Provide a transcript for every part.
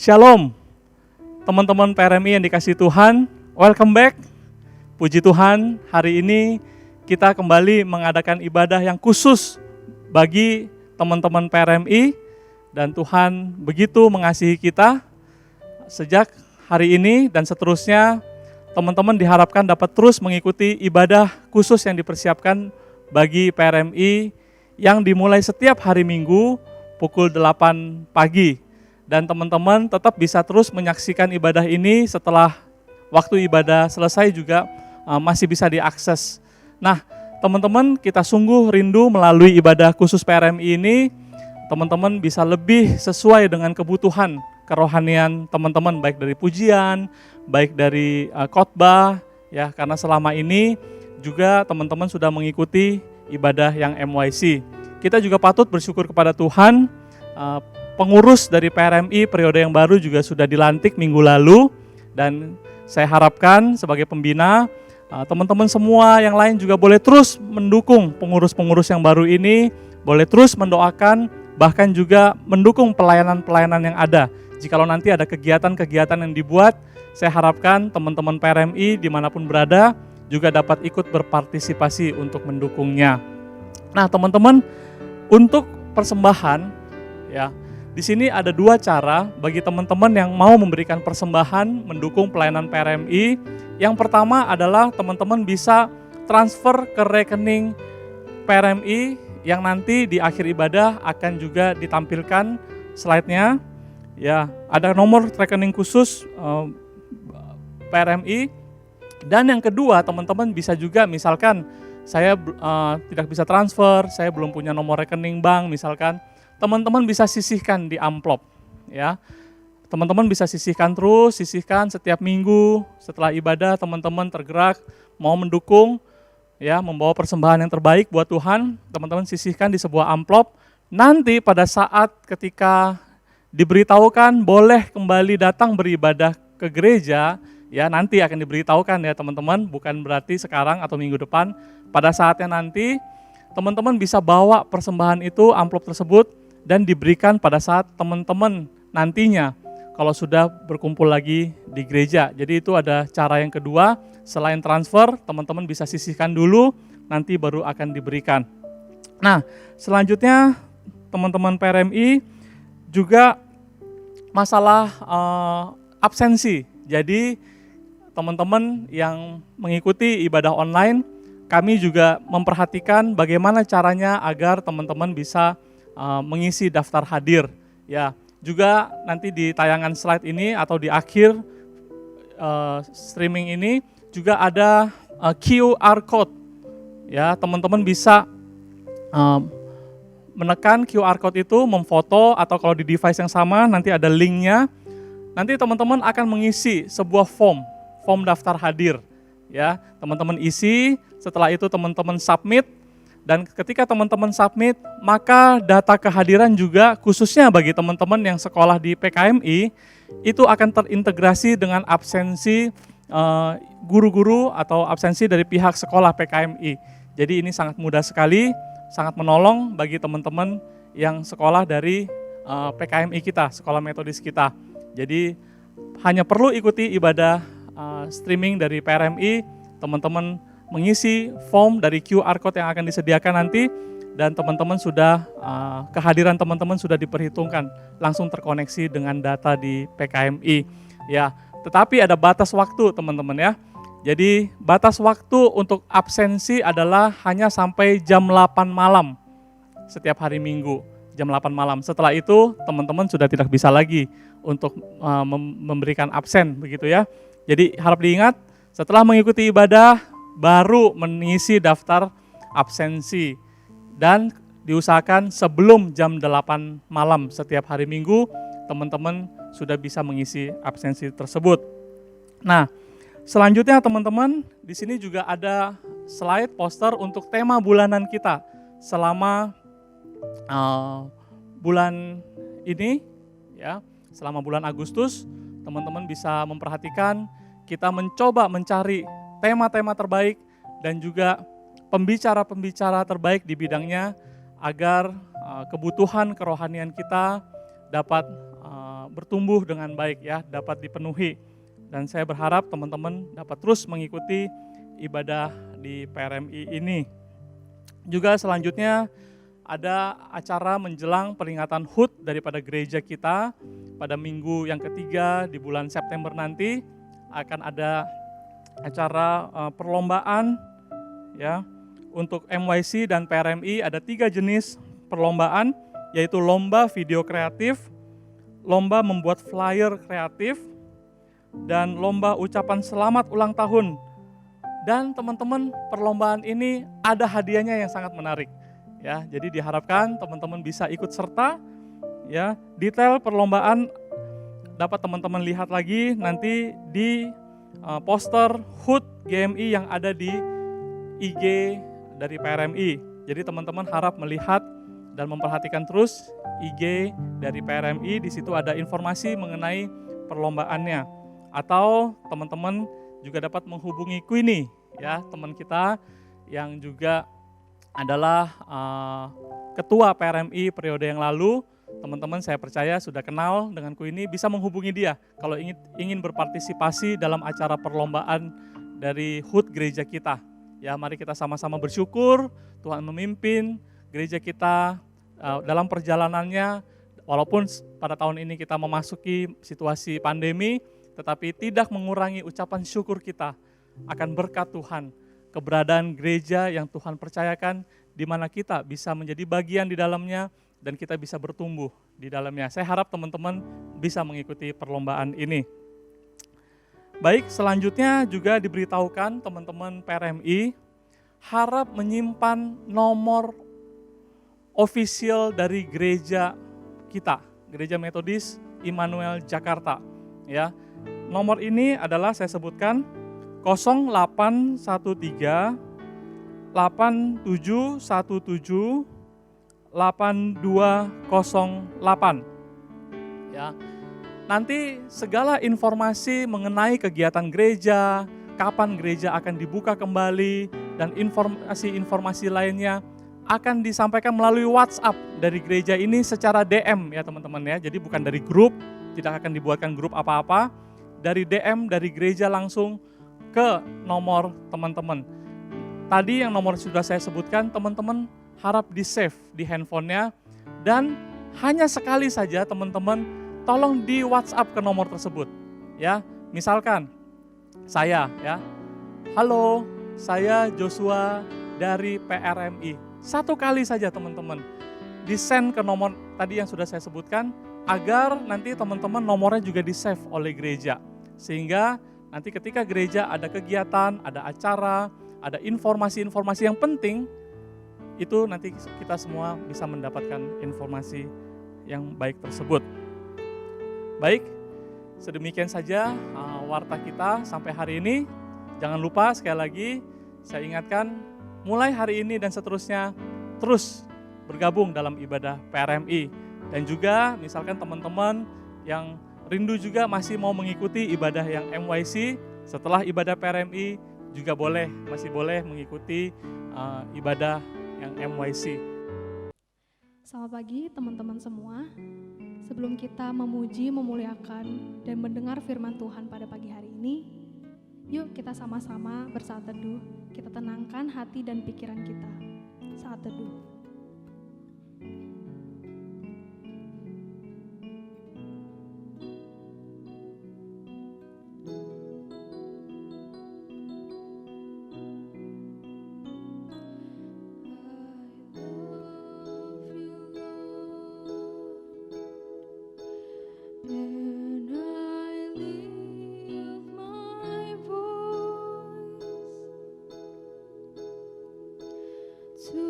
Shalom, teman-teman PRMI yang dikasihi Tuhan, welcome back. Puji Tuhan, hari ini kita kembali mengadakan ibadah yang khusus bagi teman-teman PRMI, dan Tuhan begitu mengasihi kita. Sejak hari ini dan seterusnya, teman-teman diharapkan dapat terus mengikuti ibadah khusus yang dipersiapkan bagi PRMI yang dimulai setiap hari Minggu pukul 8 pagi. Dan teman-teman tetap bisa terus menyaksikan ibadah ini setelah waktu ibadah selesai juga masih bisa diakses. Nah, teman-teman, kita sungguh rindu melalui ibadah khusus PRMI ini, teman-teman bisa lebih sesuai dengan kebutuhan kerohanian teman-teman, baik dari pujian, baik dari khotbah, ya, karena selama ini juga teman-teman sudah mengikuti ibadah yang MYC. Kita juga patut bersyukur kepada Tuhan, pengurus dari PRMI periode yang baru juga sudah dilantik minggu lalu, dan saya harapkan sebagai pembina, teman-teman semua yang lain juga boleh terus mendukung pengurus-pengurus yang baru ini, boleh terus mendoakan, bahkan juga mendukung pelayanan-pelayanan yang ada. Jikalau nanti ada kegiatan-kegiatan yang dibuat, saya harapkan teman-teman PRMI dimanapun berada juga dapat ikut berpartisipasi untuk mendukungnya. Nah, teman-teman, untuk persembahan, ya, di sini ada dua cara bagi teman-teman yang mau memberikan persembahan mendukung pelayanan PRMI. Yang pertama adalah teman-teman bisa transfer ke rekening PRMI yang nanti di akhir ibadah akan juga ditampilkan slide-nya. Ya, ada nomor rekening khusus PRMI. Dan yang kedua, teman-teman bisa juga, misalkan saya tidak bisa transfer, saya belum punya nomor rekening bank misalkan, teman-teman bisa sisihkan di amplop, ya. Teman-teman bisa sisihkan terus, sisihkan setiap minggu setelah ibadah, teman-teman tergerak mau mendukung, ya, membawa persembahan yang terbaik buat Tuhan, teman-teman sisihkan di sebuah amplop. Nanti pada saat ketika diberitahukan boleh kembali datang beribadah ke gereja, ya, nanti akan diberitahukan, ya teman-teman, bukan berarti sekarang atau minggu depan. Pada saatnya nanti teman-teman bisa bawa persembahan itu, amplop tersebut, dan diberikan pada saat teman-teman nantinya kalau sudah berkumpul lagi di gereja. Jadi itu ada cara yang kedua, selain transfer, teman-teman bisa sisihkan dulu, nanti baru akan diberikan. Nah, selanjutnya teman-teman PRMI juga masalah absensi. Jadi teman-teman yang mengikuti ibadah online, kami juga memperhatikan bagaimana caranya agar teman-teman bisa mengisi daftar hadir. Ya, juga nanti di tayangan slide ini atau di akhir streaming ini juga ada QR code. Ya, teman-teman bisa menekan QR code itu, memfoto, atau kalau di device yang sama nanti ada linknya. Nanti teman-teman akan mengisi sebuah form daftar hadir. Ya, teman-teman isi, setelah itu teman-teman submit. Dan ketika teman-teman submit, maka data kehadiran juga khususnya bagi teman-teman yang sekolah di PKMI, itu akan terintegrasi dengan absensi guru-guru atau absensi dari pihak sekolah PKMI. Jadi ini sangat mudah sekali, sangat menolong bagi teman-teman yang sekolah dari PKMI kita, sekolah metodis kita. Jadi hanya perlu ikuti ibadah streaming dari PRMI, teman-teman mengisi form dari QR code yang akan disediakan nanti, dan teman-teman sudah, kehadiran teman-teman sudah diperhitungkan, langsung terkoneksi dengan data di PKMI. Ya, tetapi ada batas waktu teman-teman, ya. Jadi batas waktu untuk absensi adalah hanya sampai jam 8 malam setiap hari Minggu, jam 8 malam. Setelah itu teman-teman sudah tidak bisa lagi untuk memberikan absen, begitu ya. Jadi harap diingat, setelah mengikuti ibadah baru mengisi daftar absensi, dan diusahakan sebelum jam 8 malam setiap hari Minggu teman-teman sudah bisa mengisi absensi tersebut. Nah, selanjutnya teman-teman, di sini juga ada slide poster untuk tema bulanan kita selama bulan ini, ya, selama bulan Agustus. Teman-teman bisa memperhatikan, kita mencoba mencari tema-tema terbaik dan juga pembicara-pembicara terbaik di bidangnya agar kebutuhan kerohanian kita dapat bertumbuh dengan baik ya, dapat dipenuhi. Dan saya berharap teman-teman dapat terus mengikuti ibadah di PRMI ini. Juga selanjutnya ada acara menjelang peringatan HUT daripada gereja kita pada minggu yang ketiga di bulan September nanti akan ada acara perlombaan ya. Untuk MYC dan PRMI ada 3 jenis perlombaan, yaitu lomba video kreatif, lomba membuat flyer kreatif, dan lomba ucapan selamat ulang tahun. Dan teman-teman, perlombaan ini ada hadiahnya yang sangat menarik. Ya, jadi diharapkan teman-teman bisa ikut serta. Ya, detail perlombaan dapat teman-teman lihat lagi nanti di poster HUT GMI yang ada di IG dari PRMI. Jadi teman-teman harap melihat dan memperhatikan terus IG dari PRMI. Di situ ada informasi mengenai perlombaannya. Atau teman-teman juga dapat menghubungi Queenie, ya, teman kita yang juga adalah ketua PRMI periode yang lalu. Teman-teman saya percaya sudah kenal dengan Queenie, bisa menghubungi dia kalau ingin berpartisipasi dalam acara perlombaan dari HUT gereja kita. Ya, mari kita sama-sama bersyukur Tuhan memimpin gereja kita dalam perjalanannya. Walaupun pada tahun ini kita memasuki situasi pandemi, tetapi tidak mengurangi ucapan syukur kita akan berkat Tuhan, keberadaan gereja yang Tuhan percayakan, di mana kita bisa menjadi bagian di dalamnya dan kita bisa bertumbuh di dalamnya. Saya harap teman-teman bisa mengikuti perlombaan ini. Baik, selanjutnya juga diberitahukan teman-teman PRMI harap menyimpan nomor official dari gereja kita, Gereja Metodis Immanuel Jakarta. Ya, nomor ini adalah saya sebutkan 0813 8717 8208. Ya. Nanti segala informasi mengenai kegiatan gereja, kapan gereja akan dibuka kembali, dan informasi-informasi lainnya akan disampaikan melalui WhatsApp dari gereja ini secara DM ya teman-teman ya. Jadi bukan dari grup, tidak akan dibuatkan grup apa-apa, dari DM dari gereja langsung ke nomor teman-teman. Tadi yang nomor sudah saya sebutkan, teman-teman harap di-save di handphonenya, dan hanya sekali saja teman-teman tolong di WhatsApp ke nomor tersebut. Ya, misalkan saya ya, halo, saya Joshua dari PRMI. Satu kali saja teman-teman di-send ke nomor tadi yang sudah saya sebutkan, agar nanti teman-teman nomornya juga di-save oleh gereja. Sehingga nanti ketika gereja ada kegiatan, ada acara, ada informasi-informasi yang penting, itu nanti kita semua bisa mendapatkan informasi yang baik tersebut. Baik, sedemikian saja warta kita sampai hari ini. Jangan lupa sekali lagi saya ingatkan, mulai hari ini dan seterusnya terus bergabung dalam ibadah PRMI. Dan juga misalkan teman-teman yang rindu juga masih mau mengikuti ibadah yang MYC, setelah ibadah PRMI juga masih boleh mengikuti ibadah yang MYC. Selamat pagi teman-teman semua. Sebelum kita memuji, memuliakan, dan mendengar firman Tuhan pada pagi hari ini, yuk kita sama-sama bersaat teduh, kita tenangkan hati dan pikiran kita. Saat teduh. To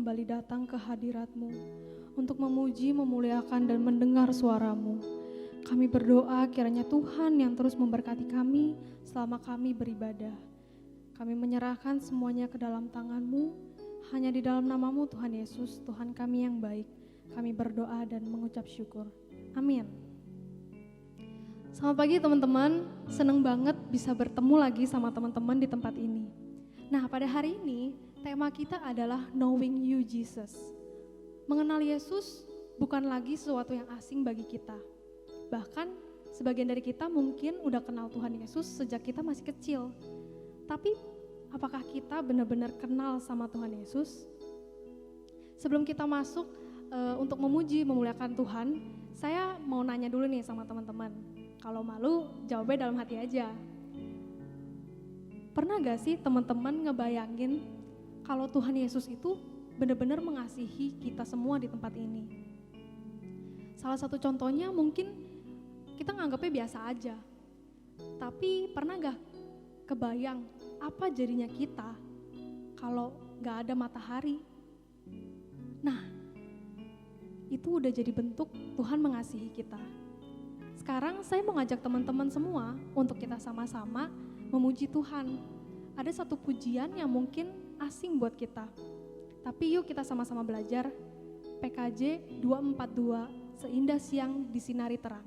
kembali datang ke hadirat-Mu untuk memuji, memuliakan, dan mendengar suara-Mu. Kami berdoa kiranya Tuhan yang terus memberkati kami selama kami beribadah. Kami menyerahkan semuanya ke dalam tangan-Mu, hanya di dalam nama-Mu Tuhan Yesus, Tuhan kami yang baik. Kami berdoa dan mengucap syukur. Amin. Selamat pagi teman-teman, senang banget bisa bertemu lagi sama teman-teman di tempat ini. Nah, pada hari ini tema kita adalah Knowing You Jesus. Mengenal Yesus bukan lagi sesuatu yang asing bagi kita. Bahkan sebagian dari kita mungkin udah kenal Tuhan Yesus sejak kita masih kecil. Tapi apakah kita benar-benar kenal sama Tuhan Yesus? Sebelum kita masuk untuk memuji, memuliakan Tuhan, saya mau nanya dulu nih sama teman-teman. Kalau malu, jawabnya dalam hati aja. Pernah gak sih teman-teman ngebayangin kalau Tuhan Yesus itu benar-benar mengasihi kita semua di tempat ini? Salah satu contohnya mungkin kita nganggapnya biasa aja. Tapi pernah gak kebayang apa jadinya kita kalau gak ada matahari? Nah, itu udah jadi bentuk Tuhan mengasihi kita. Sekarang saya mau ngajak teman-teman semua untuk kita sama-sama memuji Tuhan. Ada satu pujian yang mungkin asing buat kita. Tapi yuk kita sama-sama belajar. PKJ 242, Seindah Siang Disinari Terang.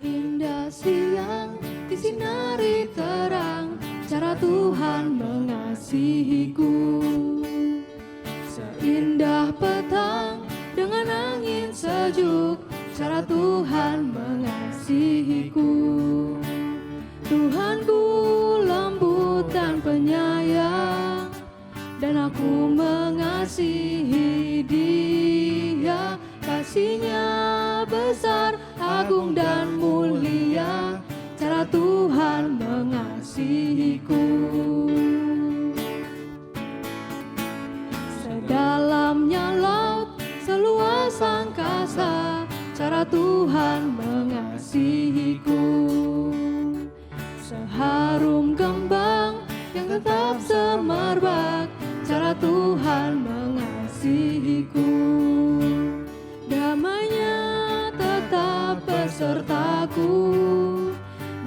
Seindah siang disinari terang, cara Tuhan mengasihiku. Seindah petang dengan angin sejuk, cara Tuhan mengasihiku. Tuhanku lembut dan penyayang, dan aku mengasihi Dia. Kasih-Nya besar, agung dan mulia, cara Tuhan mengasihiku. Sedalamnya laut, seluas angkasa, cara Tuhan mengasihiku. Seharum kembang yang tetap semerbak, cara Tuhan mengasihiku. Damai-Nya tetap besertaku,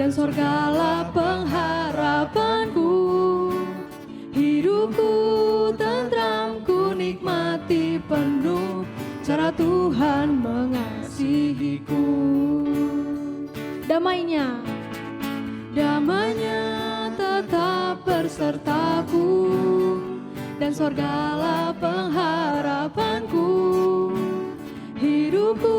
dan sorgalah pengharapanku. Hidupku tentramku nikmati penuh, cara Tuhan mengasihiku. Damai-Nya tetap bersertaku, dan sorgalah pengharapanku. Hidupku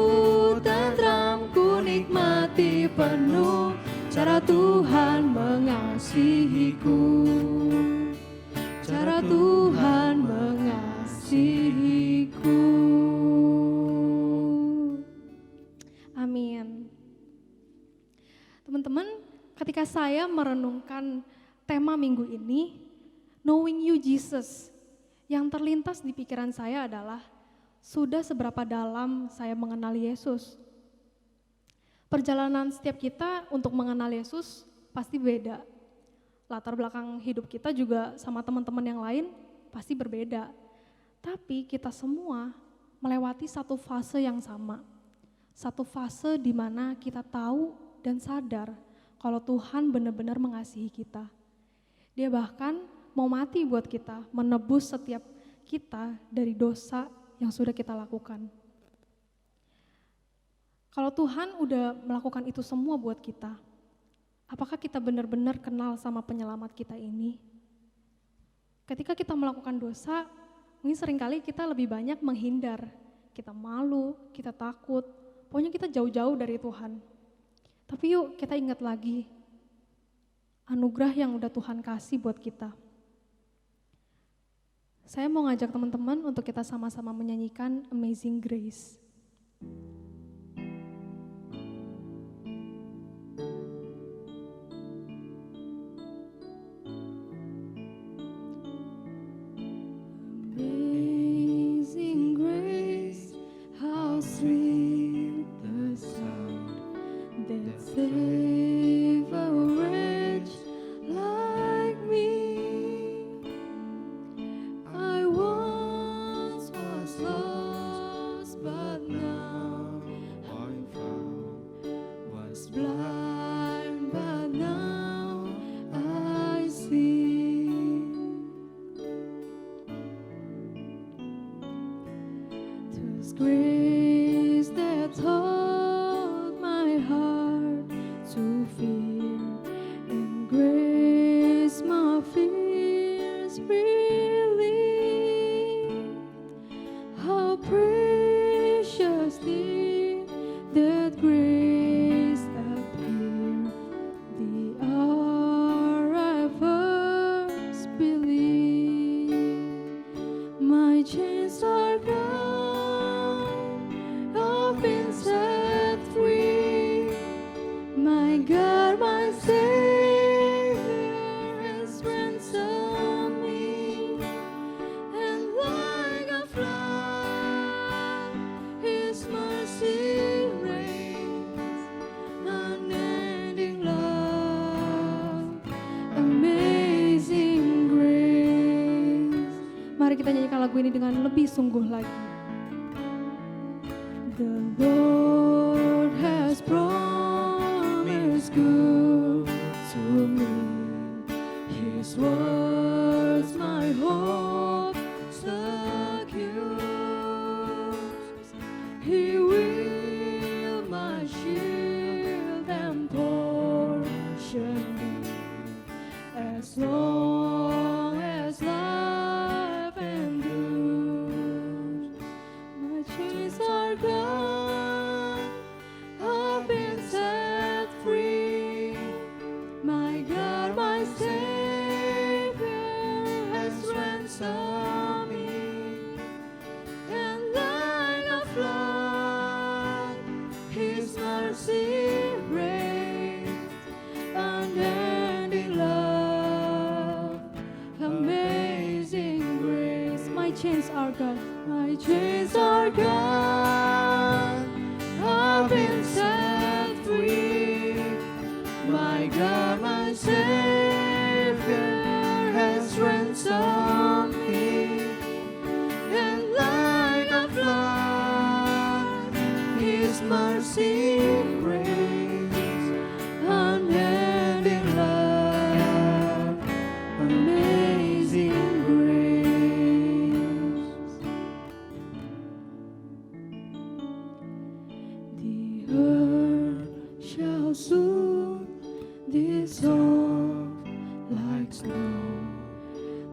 tentramku nikmati penuh, cara Tuhan mengasihiku. Cara Tuhan mengasihiku. Amin. Teman-teman, ketika saya merenungkan tema minggu ini, Knowing You Jesus, yang terlintas di pikiran saya adalah sudah seberapa dalam saya mengenal Yesus. Perjalanan setiap kita untuk mengenal Yesus pasti beda. Latar belakang hidup kita juga sama teman-teman yang lain pasti berbeda. Tapi kita semua melewati satu fase yang sama. Satu fase di mana kita tahu dan sadar kalau Tuhan benar-benar mengasihi kita. Dia bahkan mau mati buat kita, menebus setiap kita dari dosa yang sudah kita lakukan. Kalau Tuhan udah melakukan itu semua buat kita, apakah kita benar-benar kenal sama penyelamat kita ini? Ketika kita melakukan dosa, mungkin seringkali kita lebih banyak menghindar. Kita malu, kita takut, pokoknya kita jauh-jauh dari Tuhan. Tapi yuk kita ingat lagi, anugerah yang udah Tuhan kasih buat kita. Saya mau ngajak teman-teman untuk kita sama-sama menyanyikan Amazing Grace. Amazing grace, how sweet the grace that taught my heart to fear, and grace my fears relieved. How precious did that grace appear the hour I first believed. My chains are gone, I've been set free. My God, my Savior has ransomed me, and like a flood, His mercy reigns, unending love, amazing grace. Mari kita nyanyikan lagu ini dengan lebih sungguh lagi. The Lord has promised good to me. His words my hope secures. He will my shield and portion be, as long as life endures. My chains are gone, I've been set free. My God, my Savior has ransomed me, and like a flood, His mercy reigns, unending love, amazing grace. My chains are gone. My chains are gone, I've been set free. My God, my Savior has ransomed me, and like a flood, His mercy reigns, unending love, amazing grace. The earth shall soon dissolve like snow.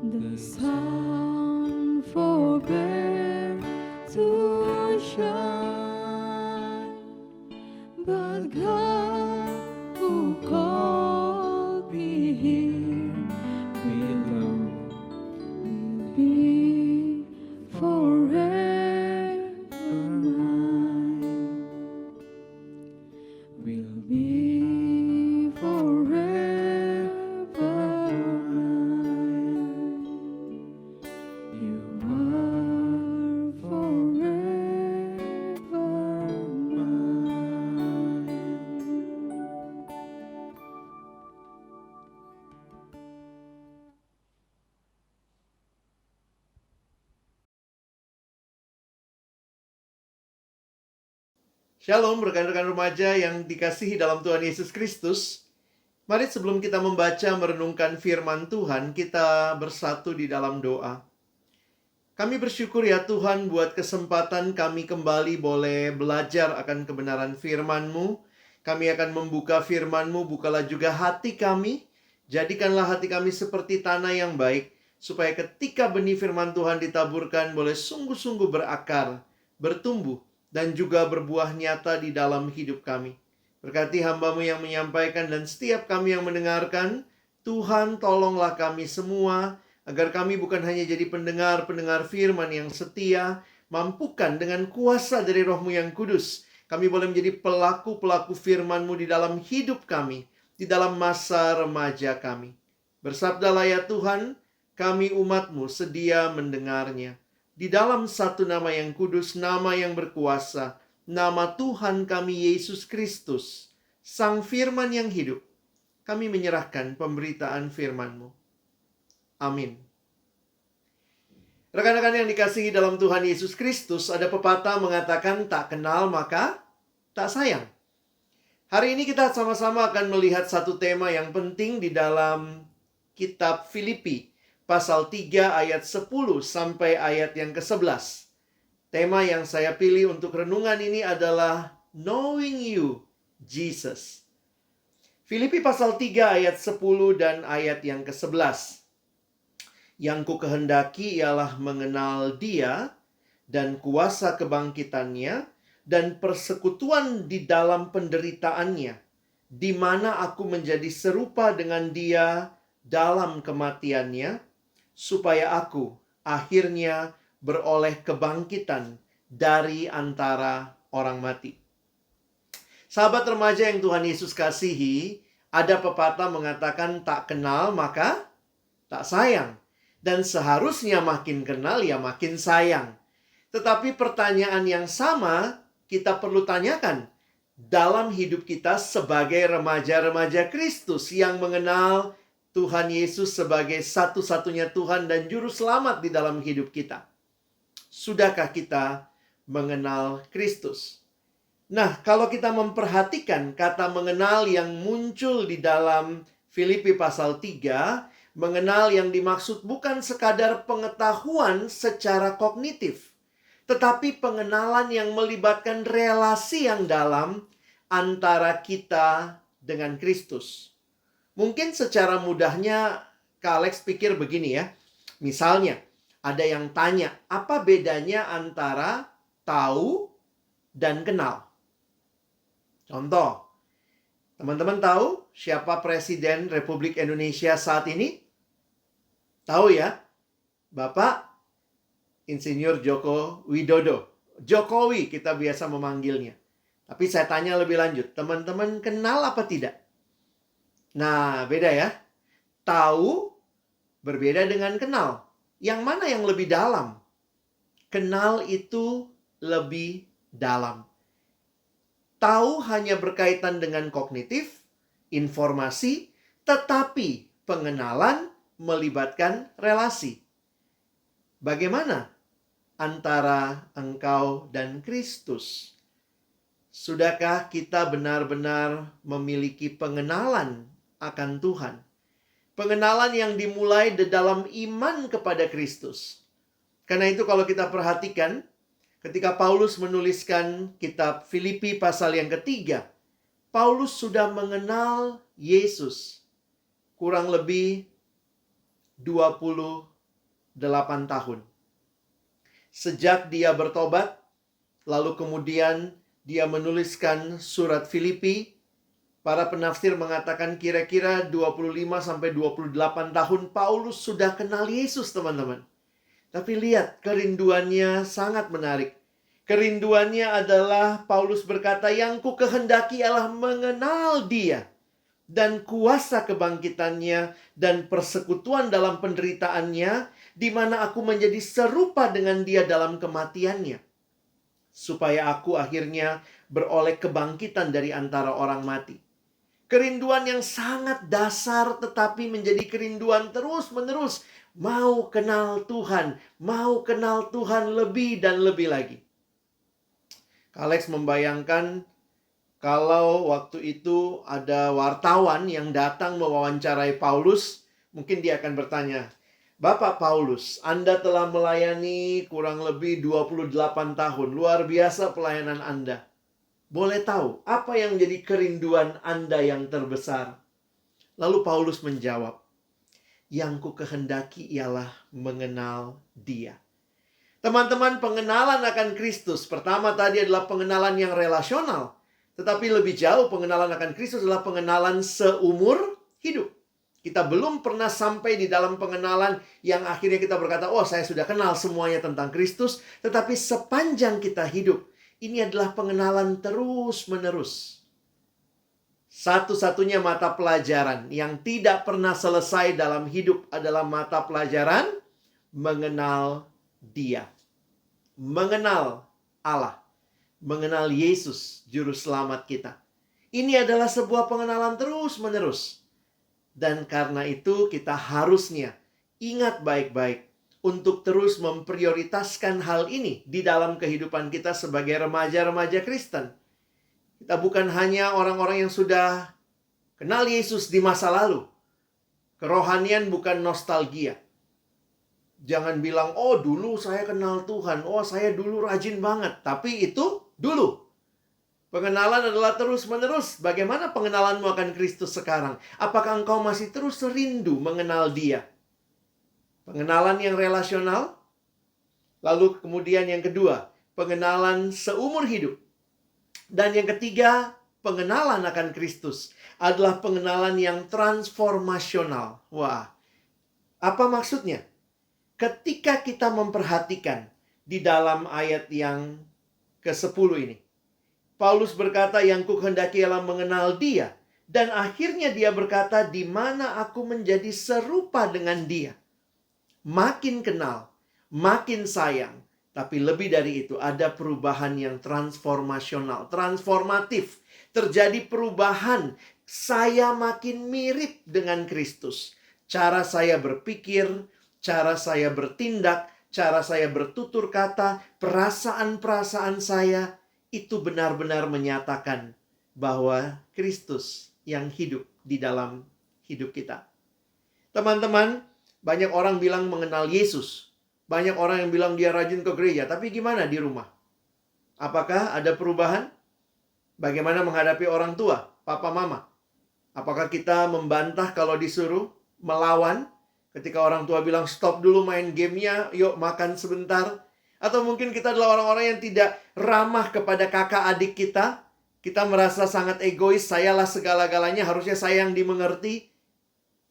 The sun forbear to shine, but God who called me here below will be forever mine. Will be forever mine. You are forever mine. Shalom rekan-rekan remaja yang dikasihi dalam Tuhan Yesus Kristus. Mari sebelum kita membaca merenungkan firman Tuhan, kita bersatu di dalam doa. Kami bersyukur ya Tuhan buat kesempatan kami kembali boleh belajar akan kebenaran firman-Mu. Kami akan membuka firman-Mu, bukalah juga hati kami. Jadikanlah hati kami seperti tanah yang baik, supaya ketika benih firman Tuhan ditaburkan boleh sungguh-sungguh berakar, bertumbuh, dan juga berbuah nyata di dalam hidup kami. Berkati hamba-Mu yang menyampaikan dan setiap kami yang mendengarkan. Tuhan, tolonglah kami semua, agar kami bukan hanya jadi pendengar-pendengar firman yang setia, mampukan dengan kuasa dari Roh-Mu yang kudus, kami boleh menjadi pelaku-pelaku firman-Mu di dalam hidup kami, di dalam masa remaja kami. Bersabdalah ya Tuhan, kami umat-Mu sedia mendengarnya. Di dalam satu nama yang kudus, nama yang berkuasa, nama Tuhan kami Yesus Kristus, Sang Firman yang hidup, kami menyerahkan pemberitaan firman-Mu. Amin. Rekan-rekan yang dikasihi dalam Tuhan Yesus Kristus, ada pepatah mengatakan tak kenal maka tak sayang. Hari ini kita sama-sama akan melihat satu tema yang penting di dalam kitab Filipi. Pasal 3 ayat 10 sampai ayat yang ke-11. Tema yang saya pilih untuk renungan ini adalah Knowing You, Jesus. Filipi pasal 3 ayat 10 dan ayat yang ke-11. Yang ku kehendaki ialah mengenal Dia dan kuasa kebangkitannya dan persekutuan di dalam penderitaannya, di mana aku menjadi serupa dengan Dia dalam kematiannya, supaya aku akhirnya beroleh kebangkitan dari antara orang mati. Sahabat remaja yang Tuhan Yesus kasihi, ada pepatah mengatakan tak kenal maka tak sayang. Dan seharusnya makin kenal ya makin sayang. Tetapi pertanyaan yang sama kita perlu tanyakan dalam hidup kita sebagai remaja-remaja Kristus yang mengenal Tuhan Yesus sebagai satu-satunya Tuhan dan Juru Selamat di dalam hidup kita. Sudahkah kita mengenal Kristus? Nah, kalau kita memperhatikan kata mengenal yang muncul di dalam Filipi pasal 3, mengenal yang dimaksud bukan sekadar pengetahuan secara kognitif, tetapi pengenalan yang melibatkan relasi yang dalam antara kita dengan Kristus. Mungkin secara mudahnya Kak Alex pikir begini ya. Misalnya, ada yang tanya, apa bedanya antara tahu dan kenal? Contoh, teman-teman tahu siapa Presiden Republik Indonesia saat ini? Tahu ya? Bapak Insinyur Joko Widodo. Jokowi kita biasa memanggilnya. Tapi saya tanya lebih lanjut, teman-teman kenal apa tidak? Nah, beda ya. Tahu berbeda dengan kenal. Yang mana yang lebih dalam? Kenal itu lebih dalam. Tahu hanya berkaitan dengan kognitif, informasi, tetapi pengenalan melibatkan relasi. Bagaimana antara engkau dan Kristus? Sudahkah kita benar-benar memiliki pengenalan akan Tuhan? Pengenalan yang dimulai di dalam iman kepada Kristus. Karena itu kalau kita perhatikan, ketika Paulus menuliskan kitab Filipi pasal yang ketiga, Paulus sudah mengenal Yesus kurang lebih 28 tahun. Sejak dia bertobat, lalu kemudian dia menuliskan surat Filipi. Para penafsir mengatakan kira-kira 25-28 tahun Paulus sudah kenal Yesus, teman-teman. Tapi lihat, kerinduannya sangat menarik. Kerinduannya adalah Paulus berkata, yang ku kehendaki ialah mengenal Dia dan kuasa kebangkitannya dan persekutuan dalam penderitaannya, di mana aku menjadi serupa dengan Dia dalam kematiannya, supaya aku akhirnya beroleh kebangkitan dari antara orang mati. Kerinduan yang sangat dasar tetapi menjadi kerinduan terus-menerus. Mau kenal Tuhan, mau kenal Tuhan lebih dan lebih lagi. Alex membayangkan kalau waktu itu ada wartawan yang datang mewawancarai Paulus, mungkin dia akan bertanya, Bapak Paulus, Anda telah melayani kurang lebih 28 tahun. Luar biasa pelayanan Anda. Boleh tahu apa yang menjadi kerinduan Anda yang terbesar? Lalu Paulus menjawab, yang ku kehendaki ialah mengenal Dia. Teman-teman, pengenalan akan Kristus pertama tadi adalah pengenalan yang relasional. Tetapi lebih jauh pengenalan akan Kristus adalah pengenalan seumur hidup. Kita belum pernah sampai di dalam pengenalan yang akhirnya kita berkata, oh saya sudah kenal semuanya tentang Kristus. Tetapi sepanjang kita hidup, ini adalah pengenalan terus-menerus. Satu-satunya mata pelajaran yang tidak pernah selesai dalam hidup adalah mata pelajaran mengenal Dia. Mengenal Allah. Mengenal Yesus, Juru Selamat kita. Ini adalah sebuah pengenalan terus-menerus. Dan karena itu kita harusnya ingat baik-baik untuk terus memprioritaskan hal ini di dalam kehidupan kita sebagai remaja-remaja Kristen. Kita bukan hanya orang-orang yang sudah kenal Yesus di masa lalu. Kerohanian bukan nostalgia. Jangan bilang, oh dulu saya kenal Tuhan, oh saya dulu rajin banget. Tapi itu dulu. Pengenalan adalah terus-menerus. Bagaimana pengenalanmu akan Kristus sekarang? Apakah engkau masih terus rindu mengenal Dia? Pengenalan yang relasional. Lalu kemudian yang kedua, pengenalan seumur hidup. Dan yang ketiga, pengenalan akan Kristus adalah pengenalan yang transformasional. Wah, apa maksudnya? Ketika kita memperhatikan di dalam ayat yang ke-10 ini, Paulus berkata, yang kuhendaki ialah mengenal Dia. Dan akhirnya dia berkata, di mana aku menjadi serupa dengan Dia. Makin kenal, makin sayang. Tapi lebih dari itu, ada perubahan yang transformasional, transformatif. Terjadi perubahan, saya makin mirip dengan Kristus. Cara saya berpikir, cara saya bertindak, cara saya bertutur kata, perasaan-perasaan saya, itu benar-benar menyatakan bahwa Kristus yang hidup di dalam hidup kita. Teman-teman, banyak orang bilang mengenal Yesus. Banyak orang yang bilang dia rajin ke gereja. Tapi gimana di rumah? Apakah ada perubahan? Bagaimana menghadapi orang tua, papa, mama? Apakah kita membantah kalau disuruh melawan? Ketika orang tua bilang stop dulu main gamenya, yuk makan sebentar. Atau mungkin kita adalah orang-orang yang tidak ramah kepada kakak adik kita. Kita merasa sangat egois, sayalah segala-galanya, harusnya saya yang dimengerti.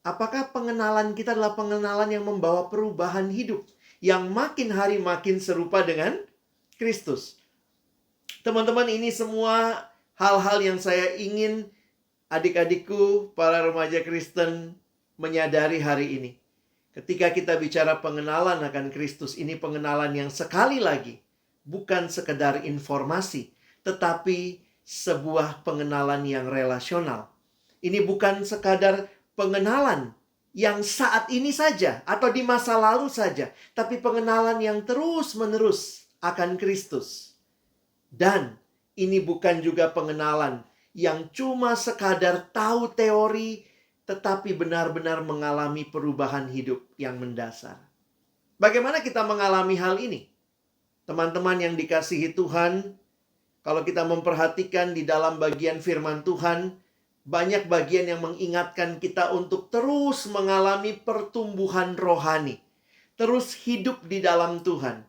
Apakah pengenalan kita adalah pengenalan yang membawa perubahan hidup? Yang makin hari makin serupa dengan Kristus. Teman-teman, ini semua hal-hal yang saya ingin adik-adikku, para remaja Kristen menyadari hari ini. Ketika kita bicara pengenalan akan Kristus, ini pengenalan yang sekali lagi bukan sekedar informasi, tetapi sebuah pengenalan yang relasional. Ini bukan sekadar pengenalan yang saat ini saja atau di masa lalu saja, tapi pengenalan yang terus-menerus akan Kristus. Dan ini bukan juga pengenalan yang cuma sekadar tahu teori, tetapi benar-benar mengalami perubahan hidup yang mendasar. Bagaimana kita mengalami hal ini? Teman-teman yang dikasihi Tuhan, kalau kita memperhatikan di dalam bagian firman Tuhan, banyak bagian yang mengingatkan kita untuk terus mengalami pertumbuhan rohani. Terus hidup di dalam Tuhan.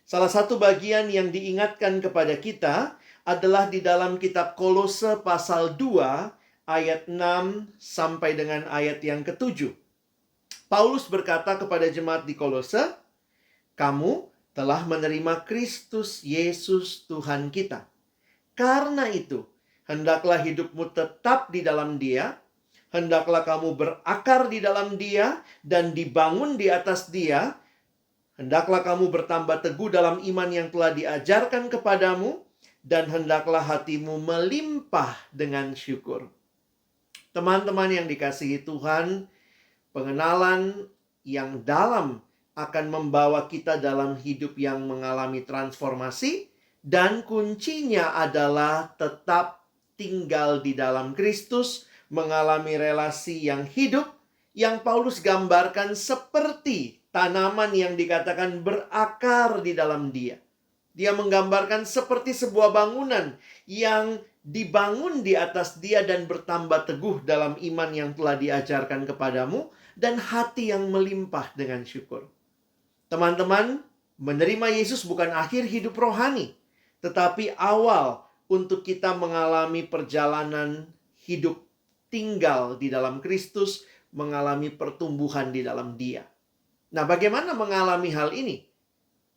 Salah satu bagian yang diingatkan kepada kita adalah di dalam kitab Kolose pasal 2, ayat 6 sampai dengan ayat yang ke-7. Paulus berkata kepada jemaat di Kolose, kamu telah menerima Kristus Yesus Tuhan kita. Karena itu, hendaklah hidupmu tetap di dalam Dia, hendaklah kamu berakar di dalam Dia dan dibangun di atas Dia, hendaklah kamu bertambah teguh dalam iman yang telah diajarkan kepadamu, dan hendaklah hatimu melimpah dengan syukur. Teman-teman yang dikasihi Tuhan, pengenalan yang dalam akan membawa kita dalam hidup yang mengalami transformasi, dan kuncinya adalah tetap tinggal di dalam Kristus, mengalami relasi yang hidup, yang Paulus gambarkan seperti tanaman yang dikatakan berakar di dalam Dia. Dia menggambarkan seperti sebuah bangunan yang dibangun di atas Dia dan bertambah teguh dalam iman yang telah diajarkan kepadamu, dan hati yang melimpah dengan syukur. Teman-teman, menerima Yesus bukan akhir hidup rohani, tetapi awal untuk kita mengalami perjalanan hidup tinggal di dalam Kristus, mengalami pertumbuhan di dalam Dia. Nah, bagaimana mengalami hal ini?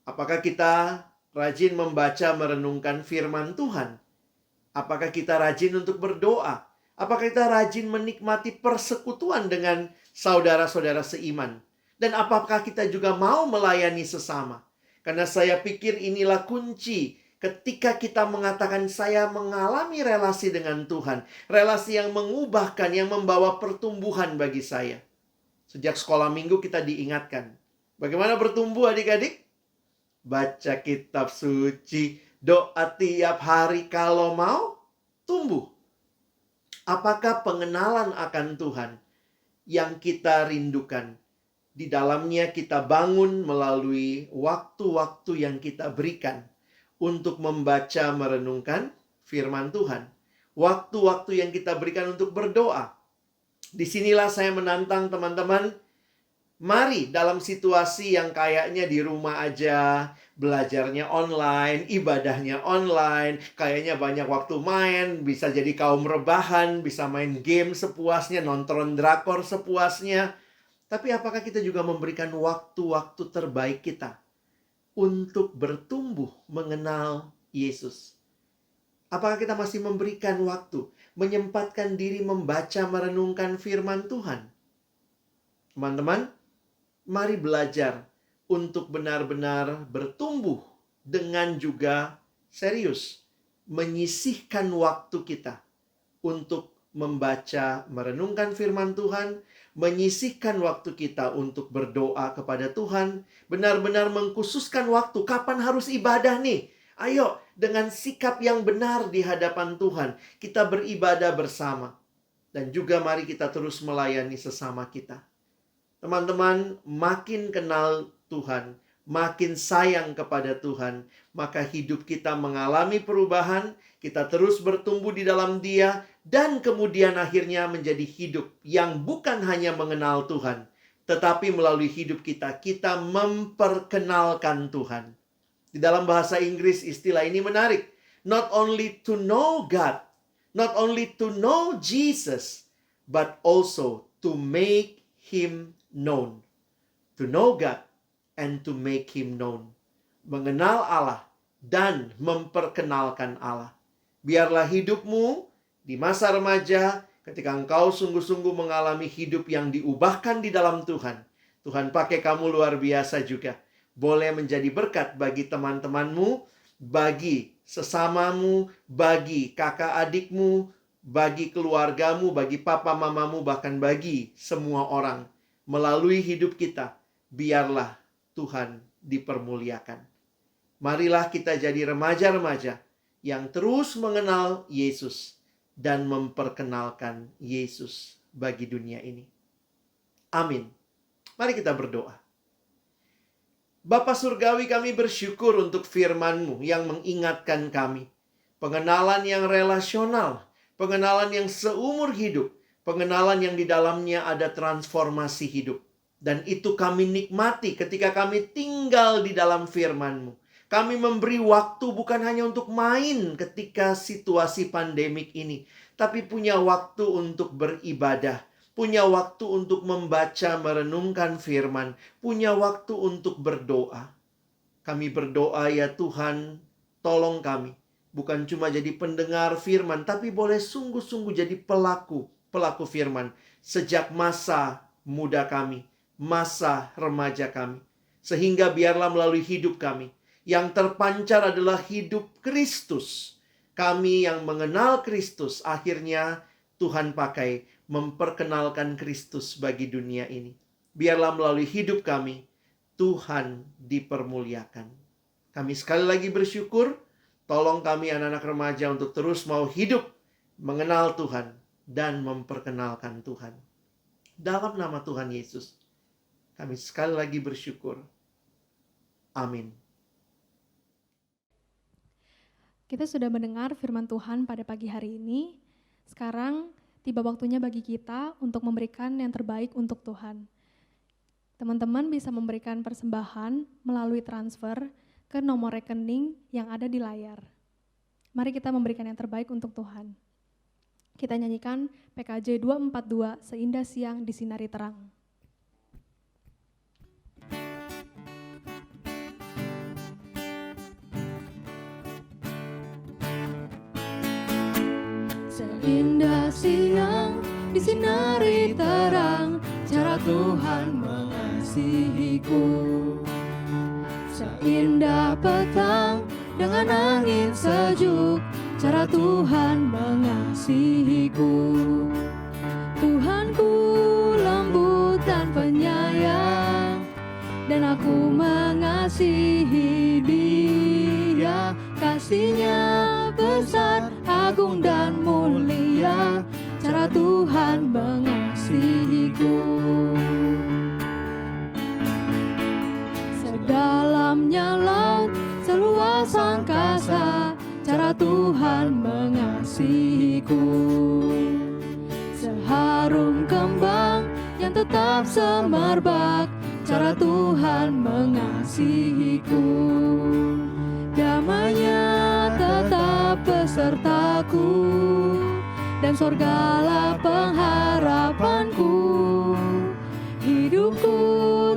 Apakah kita rajin membaca merenungkan firman Tuhan? Apakah kita rajin untuk berdoa? Apakah kita rajin menikmati persekutuan dengan saudara-saudara seiman? Dan apakah kita juga mau melayani sesama? Karena saya pikir inilah kunci ketika kita mengatakan saya mengalami relasi dengan Tuhan. Relasi yang mengubahkan, yang membawa pertumbuhan bagi saya. Sejak sekolah minggu kita diingatkan. Bagaimana bertumbuh adik-adik? Baca kitab suci, doa tiap hari kalau mau tumbuh. Apakah pengenalan akan Tuhan yang kita rindukan Di dalamnya kita bangun melalui waktu-waktu yang kita berikan untuk membaca merenungkan firman Tuhan. Waktu-waktu yang kita berikan untuk berdoa. Disinilah saya menantang teman-teman. Mari dalam situasi yang kayaknya di rumah aja, belajarnya online, ibadahnya online, kayaknya banyak waktu main, bisa jadi kaum rebahan, bisa main game sepuasnya, nonton drakor sepuasnya. Tapi apakah kita juga memberikan waktu-waktu terbaik kita untuk bertumbuh mengenal Yesus? Apakah kita masih memberikan waktu, menyempatkan diri membaca, merenungkan firman Tuhan? Teman-teman, mari belajar untuk benar-benar bertumbuh dengan juga serius. Menyisihkan waktu kita untuk membaca, merenungkan firman Tuhan, menyisihkan waktu kita untuk berdoa kepada Tuhan, benar-benar mengkhususkan waktu. Kapan harus ibadah nih? Ayo, dengan sikap yang benar di hadapan Tuhan, kita beribadah bersama. Dan juga mari kita terus melayani sesama kita. Teman-teman, makin kenal Tuhan, makin sayang kepada Tuhan, maka hidup kita mengalami perubahan, kita terus bertumbuh di dalam Dia, dan kemudian akhirnya menjadi hidup yang bukan hanya mengenal Tuhan, tetapi melalui hidup kita, kita memperkenalkan Tuhan. Di dalam bahasa Inggris istilah ini menarik. Not only to know God, not only to know Jesus, but also to make Him known. To know God and to make Him known. Mengenal Allah dan memperkenalkan Allah. Biarlah hidupmu di masa remaja, ketika engkau sungguh-sungguh mengalami hidup yang diubahkan di dalam Tuhan. Tuhan pakai kamu luar biasa juga. Boleh menjadi berkat bagi teman-temanmu, bagi sesamamu, bagi kakak adikmu, bagi keluargamu, bagi papa mamamu, bahkan bagi semua orang. Melalui hidup kita, biarlah Tuhan dipermuliakan. Marilah kita jadi remaja-remaja yang terus mengenal Yesus dan memperkenalkan Yesus bagi dunia ini. Amin. Mari kita berdoa. Bapa Surgawi, kami bersyukur untuk firman-Mu yang mengingatkan kami. Pengenalan yang relasional, pengenalan yang seumur hidup, pengenalan yang di dalamnya ada transformasi hidup. Dan itu kami nikmati ketika kami tinggal di dalam firman-Mu. Kami memberi waktu bukan hanya untuk main ketika situasi pandemik ini, tapi punya waktu untuk beribadah, punya waktu untuk membaca, merenungkan firman, punya waktu untuk berdoa. Kami berdoa, ya Tuhan, tolong kami. Bukan cuma jadi pendengar firman, tapi boleh sungguh-sungguh jadi pelaku firman. Sejak masa muda kami, masa remaja kami. Sehingga biarlah melalui hidup kami, yang terpancar adalah hidup Kristus. Kami yang mengenal Kristus, akhirnya Tuhan pakai memperkenalkan Kristus bagi dunia ini. Biarlah melalui hidup kami, Tuhan dipermuliakan. Kami sekali lagi bersyukur, tolong kami anak-anak remaja untuk terus mau hidup, mengenal Tuhan, dan memperkenalkan Tuhan. Dalam nama Tuhan Yesus, kami sekali lagi bersyukur. Amin. Kita sudah mendengar firman Tuhan pada pagi hari ini. Sekarang tiba waktunya bagi kita untuk memberikan yang terbaik untuk Tuhan. Teman-teman bisa memberikan persembahan melalui transfer ke nomor rekening yang ada di layar. Mari kita memberikan yang terbaik untuk Tuhan. Kita nyanyikan PKJ 242, Seindah Siang Disinari Terang. Seindah siang disinari terang, cara Tuhan mengasihiku. Seindah petang dengan angin sejuk, cara Tuhan mengasihiku. Tuhanku lembut dan penyayang, dan aku mengasihi Dia. Kasih-Nya besar, agung dan mulia, cara Tuhan mengasihiku. harum kembang yang tetap semerbak, cara Tuhan mengasihiku. Damai-Nya tetap besertaku, dan sorgalah pengharapanku. Hidupku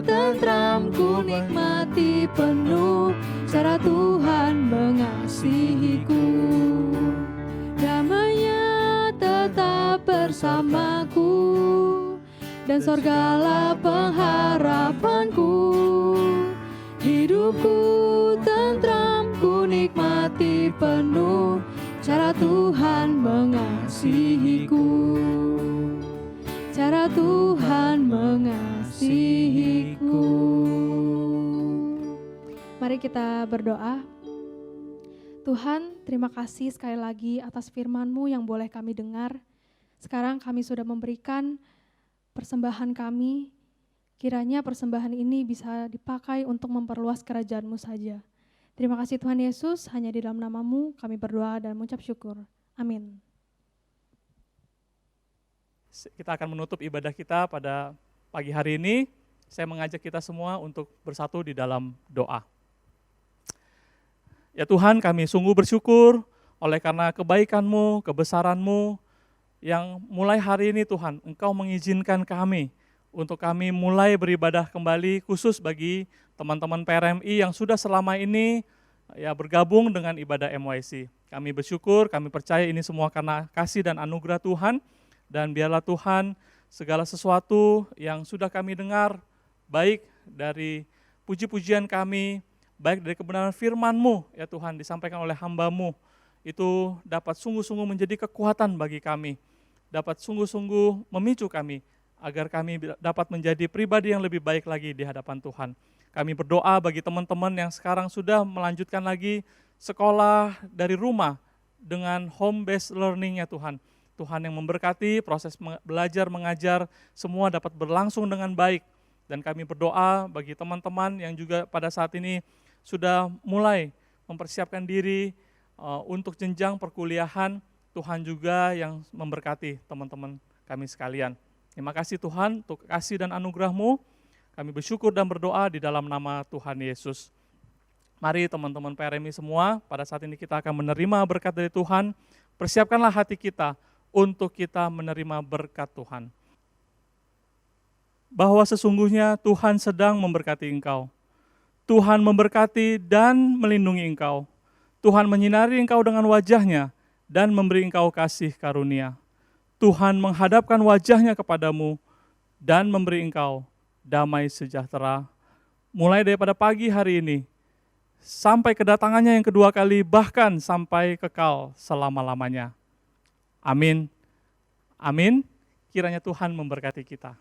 tentram, ku nikmati penuh, cara Tuhan mengasihiku. Damai-Nya tetap bersamaku, dan sorgalah pengharapanku. Hidupku tentram, ku nikmati penuh, cara Tuhan mengasihiku. Cara Tuhan mengasihiku. Mari kita berdoa. Tuhan, terima kasih sekali lagi atas firman-Mu yang boleh kami dengar. Sekarang kami sudah memberikan persembahan kami. Kiranya persembahan ini bisa dipakai untuk memperluas kerajaan-Mu saja. Terima kasih Tuhan Yesus, hanya di dalam nama-Mu kami berdoa dan mengucap syukur. Amin. Kita akan menutup ibadah kita pada pagi hari ini. Saya mengajak kita semua untuk bersatu di dalam doa. Ya Tuhan, kami sungguh bersyukur oleh karena kebaikan-Mu, kebesaran-Mu, yang mulai hari ini Tuhan, Engkau mengizinkan kami untuk kami mulai beribadah kembali, khusus bagi teman-teman PRMI yang sudah selama ini ya bergabung dengan ibadah MYC. Kami bersyukur, kami percaya ini semua karena kasih dan anugerah Tuhan, dan biarlah Tuhan segala sesuatu yang sudah kami dengar, baik dari puji-pujian kami, baik dari kebenaran firman-Mu, ya Tuhan, disampaikan oleh hamba-Mu, itu dapat sungguh-sungguh menjadi kekuatan bagi kami, dapat sungguh-sungguh memicu kami, agar kami dapat menjadi pribadi yang lebih baik lagi di hadapan Tuhan. Kami berdoa bagi teman-teman yang sekarang sudah melanjutkan lagi sekolah dari rumah dengan home-based learning, ya Tuhan. Tuhan yang memberkati proses belajar mengajar, semua dapat berlangsung dengan baik. Dan kami berdoa bagi teman-teman yang juga pada saat ini sudah mulai mempersiapkan diri untuk jenjang perkuliahan, Tuhan juga yang memberkati teman-teman kami sekalian. Terima kasih Tuhan untuk kasih dan anugerah-Mu. Kami bersyukur dan berdoa di dalam nama Tuhan Yesus. Mari teman-teman PRMI semua, pada saat ini kita akan menerima berkat dari Tuhan. Persiapkanlah hati kita untuk kita menerima berkat Tuhan. Bahwa sesungguhnya Tuhan sedang memberkati engkau. Tuhan memberkati dan melindungi engkau. Tuhan menyinari engkau dengan wajah-Nya dan memberi engkau kasih karunia. Tuhan menghadapkan wajah-Nya kepadamu dan memberi engkau damai sejahtera. Mulai daripada pagi hari ini, sampai kedatangannya yang kedua kali, bahkan sampai kekal selama-lamanya. Amin. Amin. Kiranya Tuhan memberkati kita.